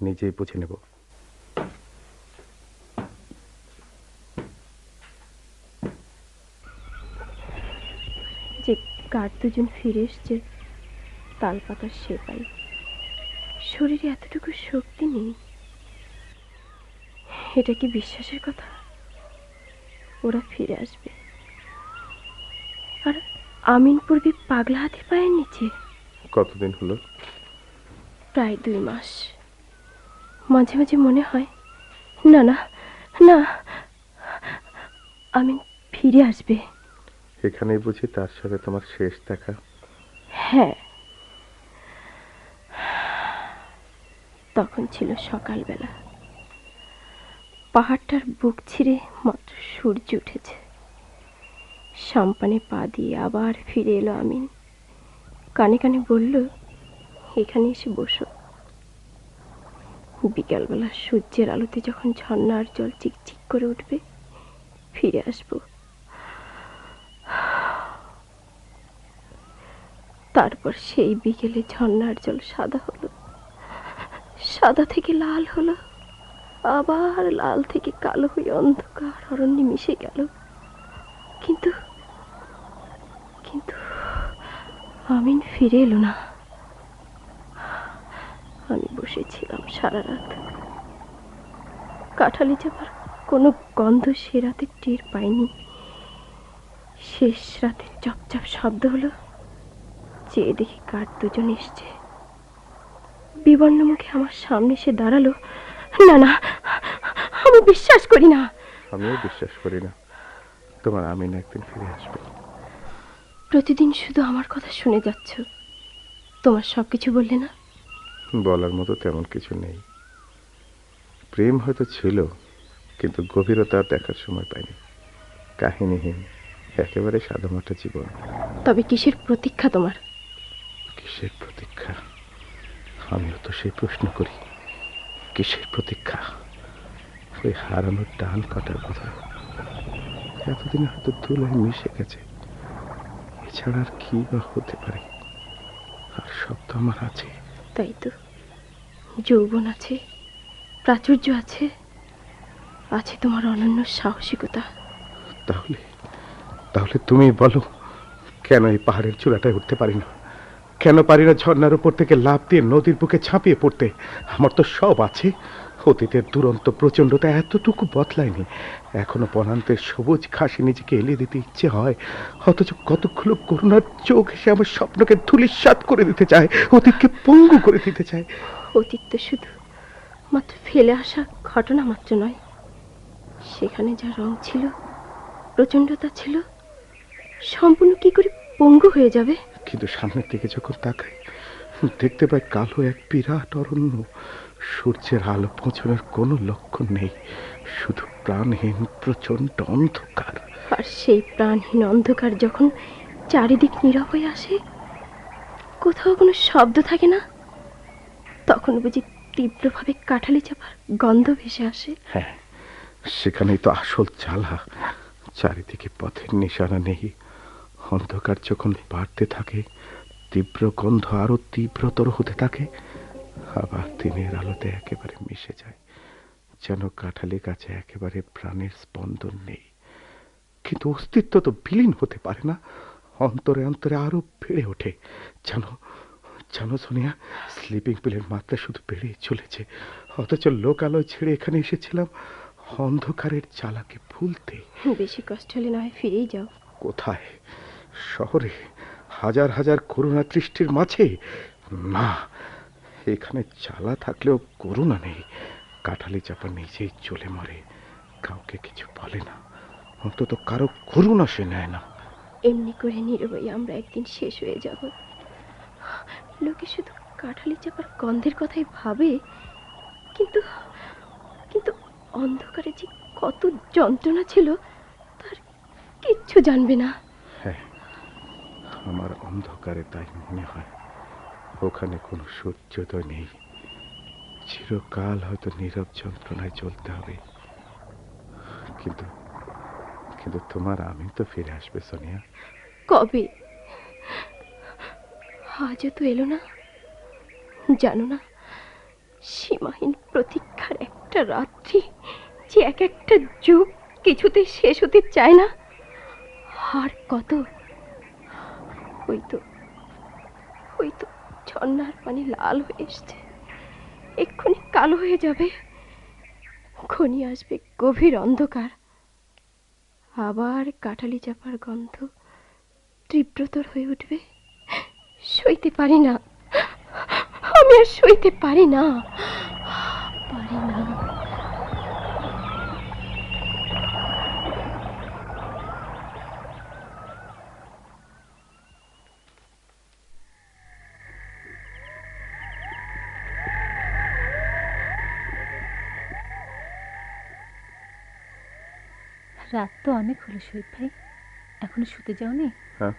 নিজেই বুঝে নেব। যে কার দুজন ফিরে এসছে তাল পাতার সেপাই, শরীরে এতটুকু শক্তি নেই। এটা কি বিশ্বাসের কথা? ওরা ফিরে আসবে আর আমিন পড়বে পাগলা হাতির পায়ের নিচে। কতদিন হলো? প্রায় 2 মাস। মাঝে মাঝে মনে হয় না না না, আমিন ফিরে আসবে। এখানেই বুঝি তার সাথে তোমার শেষ দেখা? হ্যাঁ, তখন ছিল সকালবেলা। পাহাড়টার বুক ছিঁড়ে মাত্র সূর্য উঠেছে। সাম্পানে পা দিয়ে আবার ফিরে এলো আমিন। কানে কানে বলল, এখানে এসে বসো। বিকালবেলা সূর্যের আলোতে যখন ঝর্ণার জল চিকচিক করে উঠবে ফিরে আসবো। তারপর সেই বিকেলে ঝর্ণার জল সাদা হলো, সাদা থেকে লাল হলো, আবার লাল থেকে কালো হয়ে অন্ধকার অরণ্যে মিশে গেল। কিন্তু কিন্তু আমিন ফিরে এলো না। আমি বসেছিলাম সারা রাত। কাঁঠালি চাপার কোনো গন্ধ সে রাতে টের পাইনি। শেষ রাতে চপচপ শব্দ হলো, চেয়ে দেখি কার দুজন এসছে। বিবর্ণ মুখে আমার সামনে সে দাঁড়ালো। না না, আমি বিশ্বাস করি না। আমিও বিশ্বাস করি না তোমার আমিন একদিন ফিরে আসবে। প্রতিদিন শুধু আমার কথা শুনে যাচ্ছ, তোমার সবকিছু বললে না? বলার মতো তেমন কিছু নেই। প্রেম হয়তো ছিল, কিন্তু গভীরতা দেখার সময় পাইনি। কাহিনীহীন, একেবারে সাদামাটা জীবন। তবে কিসের প্রতীক্ষা তোমার? কিসের প্রতীক্ষা? আমিও তো সেই প্রশ্ন করি, কিসের প্রতীক্ষা? ওই হারানোর ডান কাটার কথা এতদিনে হয়তো ধুলোয় মিশে গেছে। এছাড়া আর কি বা হতে পারে? আর সব তো আমার আছে। তাই তো, যৌবন আছে, প্রাচুর্য আছে, আছে তোমার অনন্য সাহসিকতা। তাহলে তাহলে তুমি বলো, কেন এই পাহাড়ের চূড়াটায় উঠতে পারি না? কেন পারি না ঝর্ণার উপর থেকে লাফ দিয়ে নদীর বুকে ঝাঁপিয়ে পড়তে? আমার তো সব আছে। অতীতের দুরন্ত প্রচণ্ডতা এতটুকু বদলায়নি। এখনো বনান্তের সবুজ ঘাসে নিজেকে এলিয়ে দিতে ইচ্ছে হয়, অথচ কতগুলো করুণার চোখ এসে আমার স্বপ্নকে ধূলিসাৎ করে দিতে চায়, অতীতকে পঙ্গু করে দিতে চায়। অতীত তো শুধু মাত্র ফেলে আসা ঘটনা মাত্র নয়, সেখানে যা রং ছিল, প্রচণ্ডতা ছিল, সম্পূর্ণ কি করে পঙ্গু হয়ে যাবে? কিন্তু সামনের দিকে যখন তাকাই দেখতে পাই কালো এক বিরাট অরণ্য। সূর্যের আলো পৌঁছানোর কোনো লক্ষণ নেই, শুধু প্রাণহীন প্রচণ্ড অন্ধকার। আর সেই প্রাণহীন অন্ধকার যখন চারিদিক নীরব হয়ে আসে, কোথাও কোনো শব্দ থাকে না, তখন বুঝি তীব্রভাবে কাঁঠালি চাপার গন্ধ ভেসে আসে। হ্যাঁ, সেখানেই তো আসল জ্বালা। চারিদিকে পথের নিশানা নেই। অন্ধকার যখন বাড়তে থাকে, তীব্র গন্ধ আরো তীব্রতর হতে থাকে, আবার দিনের আলোতে একেবারে মিশে যায়, যেন কাঁঠালি গাছে একেবারে প্রাণের স্পন্দন নেই। কিন্তু অস্তিত্ব তো বিলীন হতে পারে না, অন্তরে অন্তরে আরো বেড়ে ওঠে। জানো জানো সোনিয়া, স্লিপিং পিলের মাত্রা শুধু বেড়েই চলেছে, অথচ লোকালয় ছেড়ে এখানে এসেছিলাম অন্ধকারের জ্বালাকে ভুলতে। বেশি কষ্ট হলে না হয় ফিরেই যাও। কোথায়? শহরে হাজার হাজার করুণা দৃষ্টির মাঝে? না, এখানে জ্বালা থাকলেও করুণা নেই। কাঁঠালি চাপা নিজেই চলে মরে, কাউকে কিছু বলে না, অন্তত কারো করুণা সে নেয় না। এমনি করে নীরবই আমরা একদিন শেষ হয়ে যাব। লোকে শুধু কাঁঠালি চাপার গন্ধের কথাই ভাবে, কিন্তু কিন্তু অন্ধকারে যে কত যন্ত্রণা ছিল তার কিচ্ছু জানবে না। হ্যাঁ, আমার অন্ধকারে তাই মনে হয় ওখানে কোনো সূর্যোদয় নেই। চিরকাল হয়তো নীরব যন্ত্রণায় চলতে হবে। কিন্তু কিন্তু তোমার আমি তো ফিরে আসবে সোনিয়া। কবে? আজও তো এলো না। জানো না, সীমাহীন প্রতীক্ষার একটা রাত্রি যে এক একটা যুগ কিছুতেই শেষ হতে চায় না। আর কত? ওই তো ঝর্ণার পানি লাল হয়ে এসছে, এক্ষুনি কালো হয়ে যাবে। ঘনিয়ে আসবে গভীর অন্ধকার, আবার কাটালি চাপার গন্ধ তীব্রতর হয়ে উঠবে। সইতে পারি না, আমি আর সইতে পারি না, পারি না। রাত তো অনেক হলো শহীদ ভাই, এখনো শুতে যাওনি? হ্যাঁ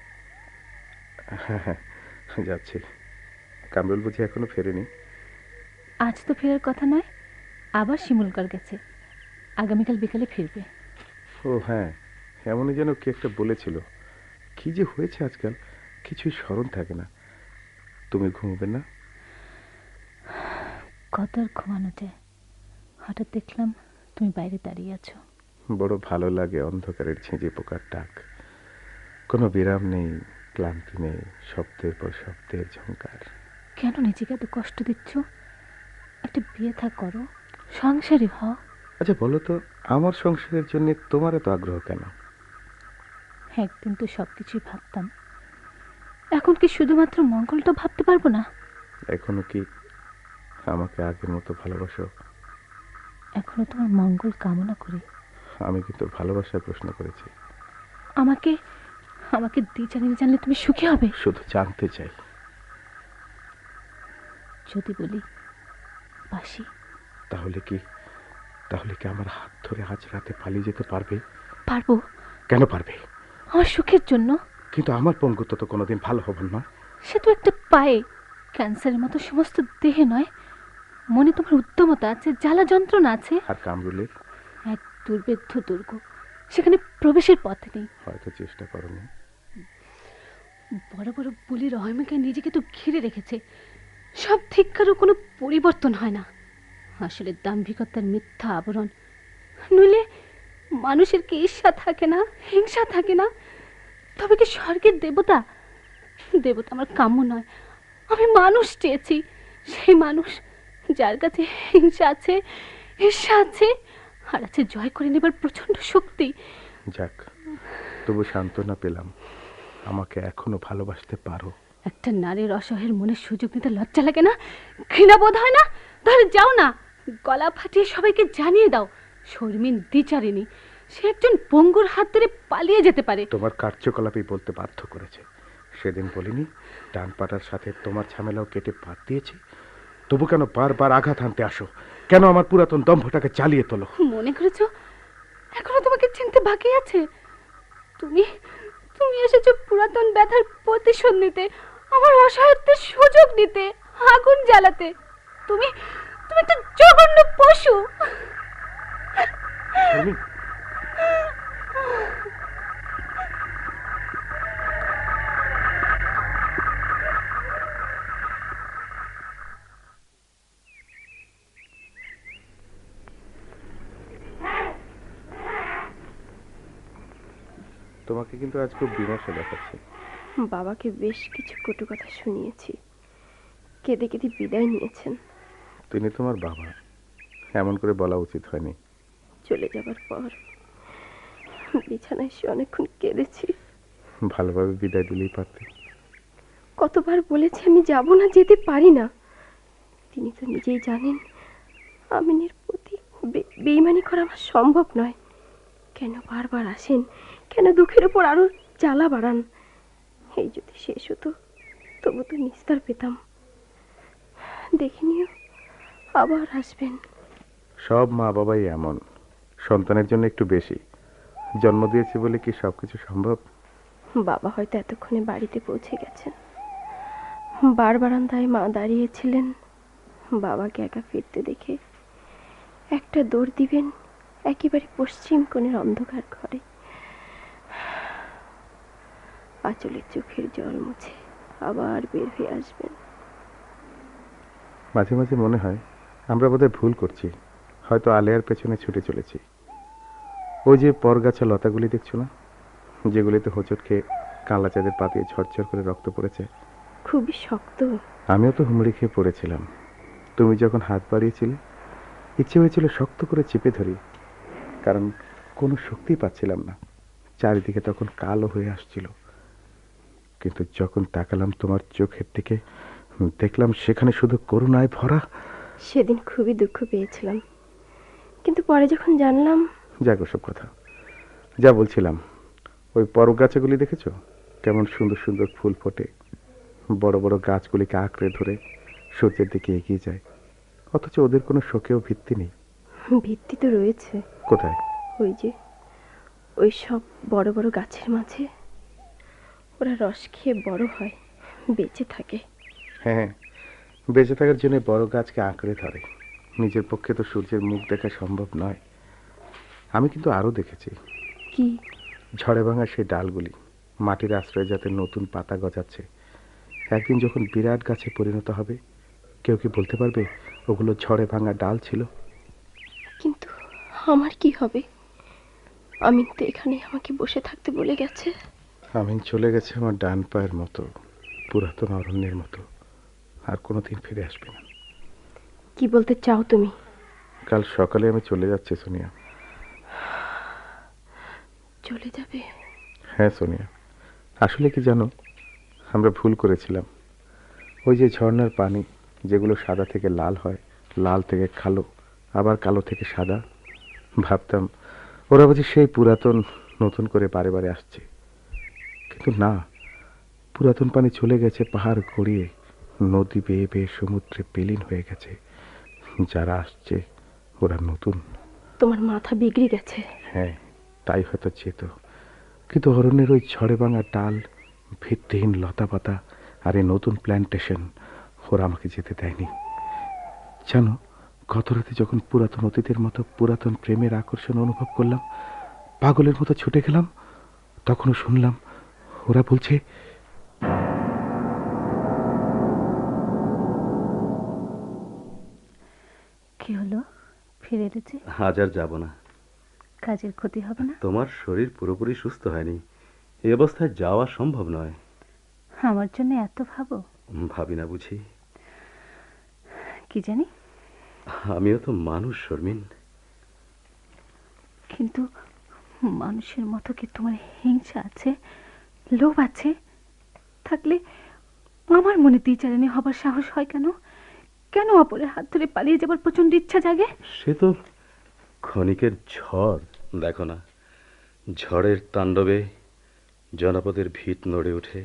হ্যাঁ হ্যাঁ, যাচ্ছি। কামরুল বুঝি এখনো ফেরেনি? আজ তো ফেরার কথা নয়, আবার শিমুলগড় গেছে, আগামীকাল বিকালে ফিরবে। ও হ্যাঁ, এমনই যেন কি একটা বলেছিল। কি যে হয়েছে আজকাল, কিছুই স্মরণ থাকে না। তুমি ঘুমোবে না? কত আর ঘুমানো যায়। হঠাৎ দেখলাম তুমি বাইরে দাঁড়িয়ে আছো। বড় ভালো লাগে অন্ধকারের ঝিঁঝে পোকার ডাক। কোনো বিরাম নেই, ক্লান্তি নেই, শব্দের পর শব্দের ঝংকার। কেন নিজেকে এত কষ্ট দিচ্ছ? একটা বিয়ে থা করো, সংসারী হও। আচ্ছা বলো তো, আমার সংসারের জন্য তোমার এত আগ্রহ কেন? একদিন তো সব কিছুই ভাবতাম, এখন কি শুধুমাত্র মঙ্গলটা ভাবতে পারবো না? এখনো কি আমাকে আগের মতো ভালোবাসো? এখনো তোমার মঙ্গল কামনা করি। আমি কিন্তু ভালোবাসার প্রশ্ন করেছি। আমাকে আমাকে দ্বিচারিণী জানলে তুমি সুখী হবে? শুধু জানতে চাই। যদি বলি বাসি, তাহলে কি আমার হাত ধরে আজ রাতে পালিয়ে যেতে পারবে? পারবো। কেন পারবে? আমার সুখের জন্য। কিন্তু আমার পঙ্গুত্ব তো কোনোদিন ভালো হবে না। সে তো একটা পায়ে, ক্যান্সারের মতো সমস্ত দেহে নয়। মনে তোমার উদ্যমতা আছে, জ্বালা যন্ত্রণা আছে। আর কামরুলের? এক দুর্বেদ্য দুর্গ, সেখানে প্রবেশের পথ নেই। হয়তো চেষ্টা করনি। বড় বড় বুলি রহমিকা নিজেকে তো ঘিরে রেখেছে, সব ধিক্কারও কোনো পরিবর্তন হয় না। আসলে দাম্ভিকতার মিথ্যা আবরণ। নইলে মানুষের কি ঈর্ষা থাকে না, হিংসা থাকে না? তবে কি স্বর্গের দেবতা? দেবতা আমার কাম্য নয়। আমি মানুষ চেয়েছি, সেই মানুষ যার কাছে হিংসা আছে, ঈর্ষা আছে, আর আছে জয় করে নেবার প্রচন্ড শক্তি। যাক, তবু সান্ত্বনা পেলাম, আমাকে এখনো ভালোবাসতে পারো। একটা নারীর অসহায়ের মনের সুযোগ নিতে লজ্জা লাগে না? ঘৃণা বোধ হয় না? তাহলে যাও না, গলা ফাটিয়ে সবাইকে জানিয়ে দাও শর্মিন দ্বিচারিণী। সে একজন পঙ্গুর হাত ধরে পালিয়ে যেতে পারে। তোমার কার্যকলাপই বলতে বাধ্য করেছে। সেদিন বলিনি ডান পাটার সাথে তোমার ঝামেলাও কেটে বাদ দিয়েছি? তবু কেন বারবার আঘাত হানতে আসো? কেন আমার পুরাতন দম্ভটাকে চালিয়ে তোলো? মনে করেছো এখনো তোমাকে চিনতে বাকি আছে? তুমি তুমি এসেছো পুরাতন ব্যথার প্রতিশোধ নিতে, আমার অসহায়ত্বের সুযোগ নিতে, আগুন জ্বালাতে। তুমি তুমি একটা জঘন্য পশু। তুমি তোমাকে কিন্তু আজ খুব বিমর্ষ দেখাচ্ছে। বাবাকে বেশ কিছু কটু কথা শুনিয়েছি, কেঁদে কেঁদে বিদায় নিয়েছেন। তিনি তোমার বাবা, এমন করে বলা উচিত হয়নি। চলে যাবার পর বিছানায় সে অনেকক্ষণ কেঁদেছি। ভালোভাবে বিদায় দিলেই পারতে। কতবার বলেছি আমি যাব না, যেতে পারি না। তিনি তো নিজেই জানেন আমিনের প্রতি বেইমানি করা আমার সম্ভব নয়। কেন বারবার আসেন? কেন দুঃখের উপর আরো জ্বালা বাড়ান? এই যদি শেষ হতো তবু তো নিস্তার পেতাম। দেখিনি আবার আসবেন। সব মা বাবাই এমন, সন্তানের জন্য একটু বেশি। জন্ম দিয়েছি বলে কি সবকিছু সম্ভব? বাবা হয়তো এতক্ষণে বাড়িতে পৌঁছে গেছেন। বার বারান্দায় মা দাঁড়িয়েছিলেন। বাবাকে একা ফিরতে দেখে একটা দৌড় দিবেন একেবারে পশ্চিম কোণের অন্ধকার ঘরে। আঁচলের চোখের জল মুছে আবার বের হয়ে আসবেন। মাঝে মাঝে মনে হয় আমরা বোধহয় ভুল করছি, হয়তো আলেয়ার পেছনে ছুটে চলেছি। ওই যে পরগাছা লতাগুলি দেখছো না, যেগুলিতে হোঁচট খেয়ে কাঁলা চাঁদের পা দিয়ে ঝরঝর করে রক্ত পড়েছে। খুবই শক্ত। আমিও তো হুমড়ি খেয়ে পড়েছিলাম। তুমি যখন হাত বাড়িয়েছিলে ইচ্ছে হয়েছিল শক্ত করে চেপে ধরি, কারণ কোনো শক্তি পাচ্ছিলাম না। চারিদিকে তখন কালো হয়ে আসছিল, কিন্তু যখন তাকালাম তোমার চোখের দিকে, দেখলাম সেখানে শুধু করুণায় ভরা। সেদিন খুবই দুঃখ পেয়েছিলাম, কিন্তু পরে যখন জানলাম। যাক ওসব কথা, যা বলছিলাম, ওই পরগাছাগুলি দেখেছো কেমন সুন্দর সুন্দর ফুল ফোটে? বড় বড় গাছগুলিকে আঁকড়ে ধরে সূর্যের দিকে এগিয়ে যায়, অথচ ওদের কোনো শোকেও ভিত্তি নেই। ভিত্তি তো রয়েছে। কোথায়? ওই যে ওই সব বড় বড় গাছের মাঝে ওরা রস খেয়ে বড় হয়, বেঁচে থাকে। হ্যাঁ, বেঁচে থাকার জন্য বড় গাছকে আঁকড়ে ধরে। নিজের পক্ষে তো সূর্যের মুখ দেখা সম্ভব নয়। আমি কিন্তু আরও দেখেছি, কি? ঝড়ে ভাঙা সেই ডালগুলি মাটির আশ্রয়ে যাতে নতুন পাতা গজাচ্ছে। একদিন যখন বিরাট গাছে পরিণত হবে, কেউ কি বলতে পারবে ওগুলো ঝড়ে ভাঙা ডাল ছিল? কিন্তু আমার কি হবে? আমি তো এখানে আমাকে বসে থাকতে বলে গেছে। আমি চলে গেছে আমার ডান পায়ের মতো, পুরাতন অরণ্যের মতো, আর কোনোদিন ফিরে আসবে না। কি বলতে চাও তুমি? কাল সকালে আমি চলে যাচ্ছি সোনিয়া। চলে যাবে? হ্যাঁ সোনিয়া, আসলে কি জানো, আমরা ভুল করেছিলাম। ওই যে ঝর্ণার পানি যেগুলো সাদা থেকে লাল হয়, লাল থেকে কালো, আবার কালো থেকে সাদা, ভাবতাম ওরা বুঝি সেই পুরাতন নতুন করে বারে বারে আসছে। কিন্তু না, পুরাতন পানি চলে গেছে পাহাড় গড়িয়ে, নদী বেয়ে বেয়ে সমুদ্রে বিলীন হয়ে গেছে। যারা আসছে ওরা নতুন। তোমার মাথা বিগড়ে গেছে। হ্যাঁ, তাই হয়তো যেত, কিন্তু অরণ্যের ওই ঝড়ে ভাঙা ডাল, ভিত্তিহীন লতা পাতা আর এই নতুন প্ল্যান্টেশন, ওরা আমাকে যেতে দেয়নি। জানো, গত রাতে যখন পুরাতন অতীতের মতো পুরাতন প্রেমের আকর্ষণ অনুভব করলাম, পাগলের মতো ছুটে গেলাম, তখনও শুনলাম ওরা বলছে, কি হলো, ফিরে এলে যে? আজ আর যাব না। কাজের ক্ষতি হবে না? তোমার শরীর পুরোপুরি সুস্থ হয়নি, এই অবস্থায় যাওয়া সম্ভব নয়। আমার জন্য এত ভাবো? ভাবি না বুঝি? কি জানি, আমিও তো মানুষ শর্মিন। কিন্তু মানুষের মতো কি তোমার হিংসা আছে, লোভ আছে? থাকলে আমার মনে দ্বিচারণী হবার সাহস হয় কেন? কেন অপরের হাত ধরে পালিয়ে যাবার প্রচন্ড ইচ্ছা জাগে? সে তো ক্ষণিকের ঝড়, দেখো না, ঝড়ের তাণ্ডবে জনপদের ভিত নড়ে ওঠে,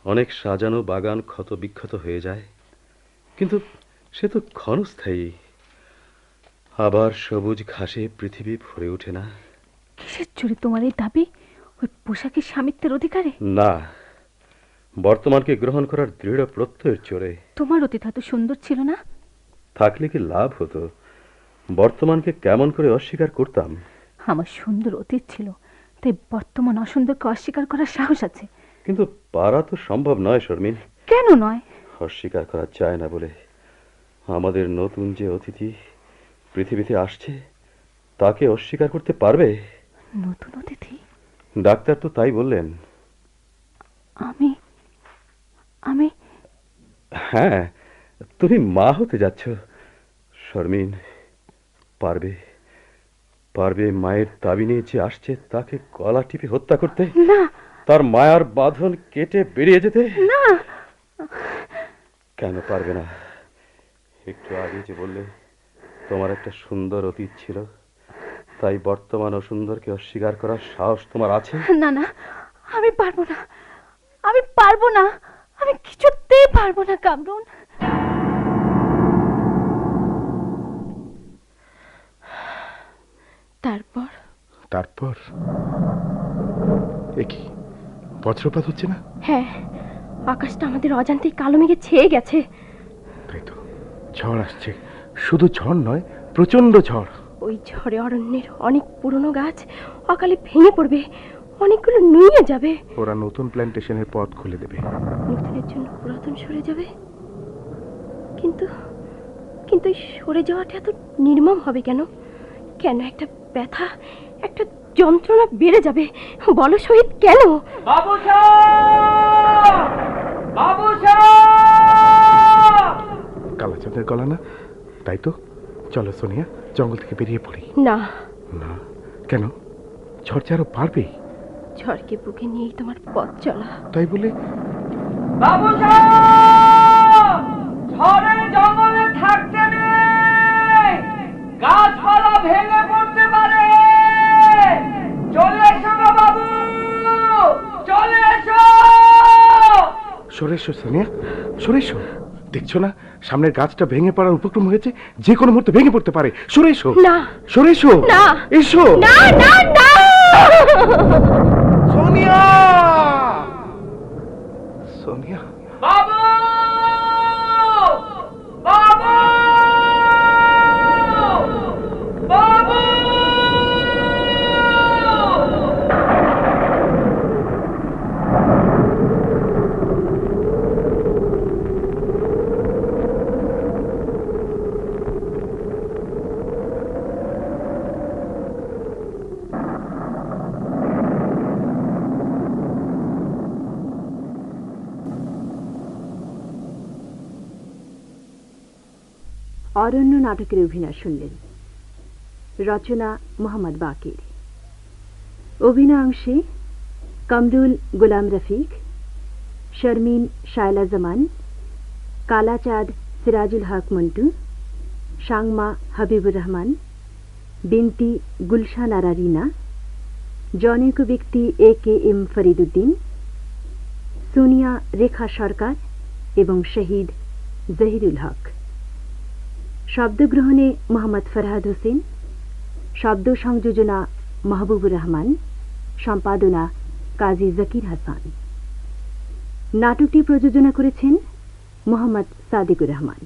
অনেক সাজানো বাগান ক্ষত বিক্ষত হয়ে যায়, কিন্তু সে তো ক্ষণস্থায়ী। আবার সবুজ ঘাসে পৃথিবী ভরে ওঠে না। কিসের জোরে তোমার এই দাবি? ওই পোশাকের স্বামিত্বের অধিকারে? না, বর্তমানকে গ্রহণ করার দৃঢ় প্রত্যয়ের জোরে। তোমার অতীত এত সুন্দর ছিল না? থাকলে কি লাভ হতো? বর্তমানকে কেমন করে অস্বীকার করতাম? আমার সুন্দর অতীত ছিল, তাই বর্তমান অসুন্দরকে অস্বীকার করার সাহস আছে। কিন্তু পারা তো সম্ভব নয় শর্মিন। কেন নয়? অস্বীকার করা যায় না বলে। আমাদের নতুন যে অতিথি পৃথিবীতে আসছে, তাকে অস্বীকার করতে পারবে? নতুন অতিথি? ডাক্তার তো তাই বললেন। আমি আমি হ্যাঁ, তুমি মা হতে যাচ্ছ শর্মিন। পারবে? পারবে মায়ের দাবি নিয়ে যে আসছে তাকে গলা টিপে হত্যা করতে? না, তার মায়ার বাঁধন কেটে বেরিয়ে যেতে? না। কেন পারবে না? একটু আগে যে বললে তোমার একটা সুন্দর অতীত ছিল, তাই বর্তমান অসুন্দরকে অস্বীকার করার সাহস তোমার আছে? না না, আমি পারবো না, আমি পারবো না, আমি কিছুতেই পারবো না কামরুন। তারপর তারপর এ কি বজ্রপাত হচ্ছে না? হ্যাঁ, আকাশটা আমাদের অজান্তেই কালো মেঘে ছেয়ে গেছে। তাই তো, ঝড় আসছে। শুধু ঝড় নয়, প্রচন্ড ঝড়। ওই ঝড়ে অরণ্যের অনেক পুরনো গাছ অকালে ভেঙে পড়বে, অনেকগুলো নুয়ে যাবে। ওরা নতুন প্ল্যান্টেশনের পথ খুলে দেবে। নতুনের জন্য পুরাতন সরে যাবে। কিন্তু কিন্তু এই সরে যাওয়াটা এত নির্মম হবে কেন? কেন একটা ব্যথা, একটা যন্ত্রণা বেড়ে যাবে? বলো শহীদ, কেন? কালাচাঁদের গলা না? তাই তো, চলো সোনিয়া, জঙ্গল থেকে বেরিয়ে পড়ি। না না, কেন? ঝড় যে আরো বাড়বে। ঝড়কে বুকে নিয়েই তোমার পথ চলা। তাই বলে ঝড়ে জঙ্গলে থাকতে নেই, গাছপালা ভেঙে পড়তে পারে। চলে এসো গো বাবু, চলে এসো। সরে এসো সোনিয়া, সরে এসো। দেখছো না সামনের গাছটা ভেঙে পড়ার উপক্রম হয়েছে, যে কোনো মুহূর্তে ভেঙে পড়তে পারে। সরে এসো। না, সরে এসো। না, এসো। না, না, না। সোনিয়া, সোনিয়া। বাবু, বাবু, বাবু। অরণ্য নাটকের অভিনয় শুনলেন। রচনা মোহাম্মদ বাকির, অভিনয় অংশে কামরুল গোলাম রফিক, শর্মিন শায়লা জামান, কালাচাঁদ সিরাজুল হক মন্টু, সাংমা হাবিবুর রহমান, বিনতি গুলশান আরা রিনা, জনৈক ব্যক্তি AKM ফরিদুদ্দিন, সোনিয়া রেখা সরকার এবং শহীদ জহিরুল হক। শব্দগ্রহণে মোহাম্মদ ফরহাদ হোসেন, শব্দ সংযোজনা মাহবুবুর রহমান, সম্পাদনা কাজী জাকির হাসান। নাটকটি প্রযোজনা করেছেন মোহাম্মদ সাদিকুর রহমান।